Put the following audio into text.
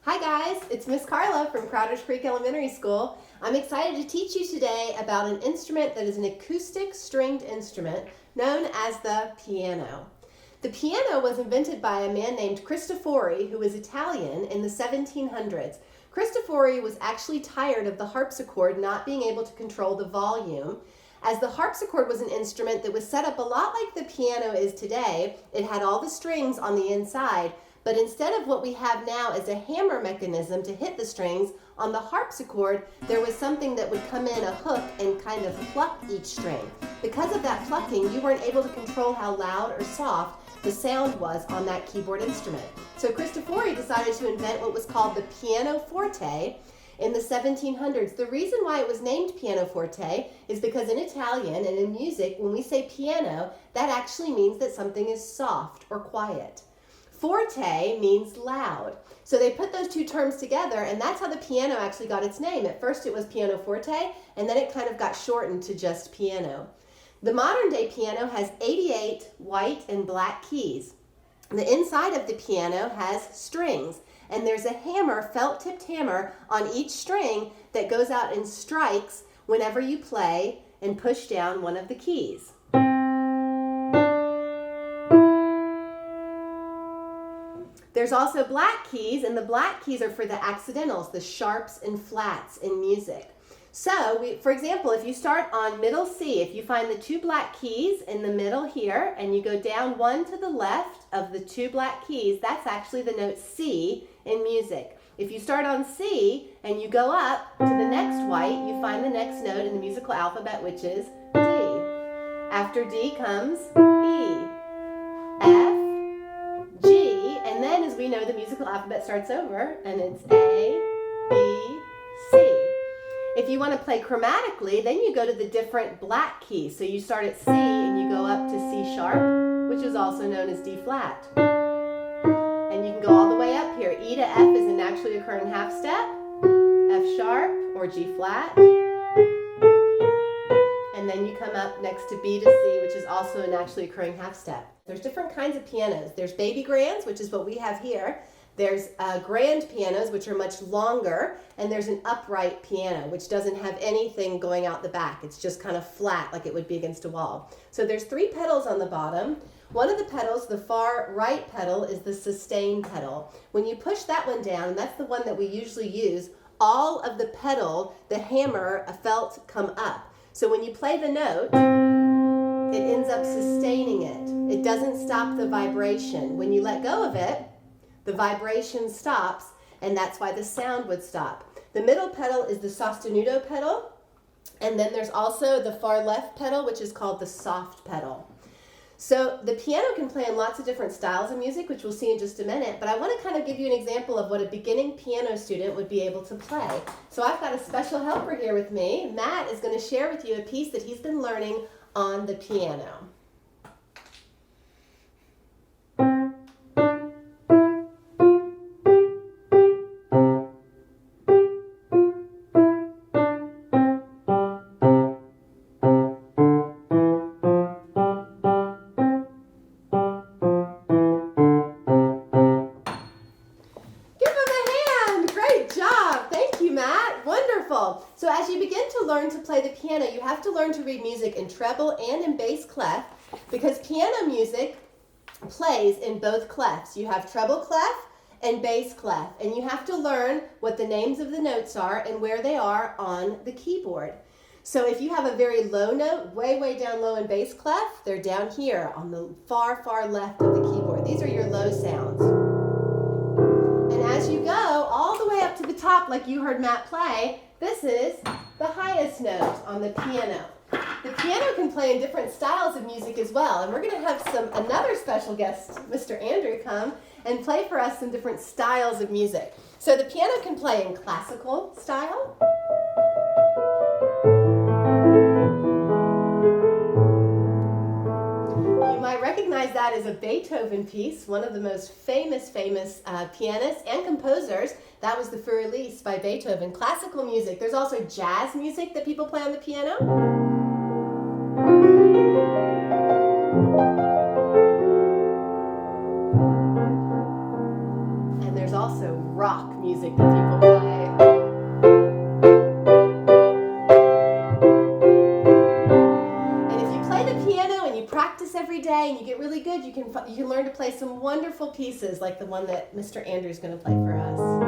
Hi guys, it's Miss Carla from Crowders Creek Elementary School. I'm excited to teach you today about an instrument that is an acoustic stringed instrument known as the piano. The piano was invented by a man named Cristofori, who was Italian, in the 1700s. Cristofori was actually tired of the harpsichord not being able to control the volume. As the harpsichord was an instrument that was set up a lot like the piano is today, it had all the strings on the inside, but instead of what we have now as a hammer mechanism to hit the strings, on the harpsichord there was something that would come in, a hook, and kind of pluck each string. Because of that plucking, you weren't able to control how loud or soft the sound was on that keyboard instrument. So Cristofori decided to invent what was called the pianoforte in the 1700s. The reason why it was named pianoforte is because in Italian and in music, when we say piano, that actually means that something is soft or quiet. Forte means loud. So they put those two terms together, and that's how the piano actually got its name. At first it was pianoforte, and then it kind of got shortened to just piano. The modern day piano has 88 white and black keys. The inside of the piano has strings, and there's a hammer, felt-tipped hammer, on each string that goes out and strikes whenever you play and push down one of the keys. There's also black keys, and the black keys are for the accidentals, the sharps and flats in music. So, for example, if you start on middle C, if you find the two black keys in the middle here, and you go down one to the left of the two black keys, that's actually the note C in music. If you start on C and you go up to the next white, you find the next note in the musical alphabet, which is D. After D comes E, F, G, and then as we know, the musical alphabet starts over, and it's A, B, C. If you want to play chromatically, then you go to the different black keys. So you start at C and you go up to C sharp, which is also known as D flat. And you can go all the way up here. E to F is a naturally occurring half step, F sharp or G flat. And then you come up next to B to C, which is also a naturally occurring half step. There's different kinds of pianos. There's baby grands, which is what we have here. There's grand pianos, which are much longer, and there's an upright piano, which doesn't have anything going out the back. It's just kind of flat, like it would be against a wall. So there's 3 pedals on the bottom. One of the pedals, the far right pedal, is the sustain pedal. When you push that one down, and that's the one that we usually use, all of the pedal, the hammer, a felt, come up. So when you play the note, it ends up sustaining it. It doesn't stop the vibration. When you let go of it, the vibration stops, and that's why the sound would stop. The middle pedal is the sostenuto pedal, and then there's also the far left pedal, which is called the soft pedal. So the piano can play in lots of different styles of music, which we'll see in just a minute, but I want to kind of give you an example of what a beginning piano student would be able to play. So I've got a special helper here with me. Matt is going to share with you a piece that he's been learning on the piano. So as you begin to learn to play the piano, you have to learn to read music in treble and in bass clef, because piano music plays in both clefs. You have treble clef and bass clef, and you have to learn what the names of the notes are and where they are on the keyboard. So if you have a very low note, way down low in bass clef, they're down here on the far left of the keyboard. These are your low sounds. And as you go all the way up to the top, like you heard Matt play, this is the highest note on the piano. The piano can play in different styles of music as well, and we're going to have another special guest, Mr. Andrew, come and play for us some different styles of music. So the piano can play in classical style. You might recognize that as a Beethoven piece, one of the most famous pianists and composers. That was the Fur-Elise by Beethoven. Classical music. There's also jazz music that people play on the piano. And there's also rock music that people play. And if you play the piano and you practice every day and you get really good, you can learn to play some wonderful pieces like the one that Mr. Andrew's going to play for us.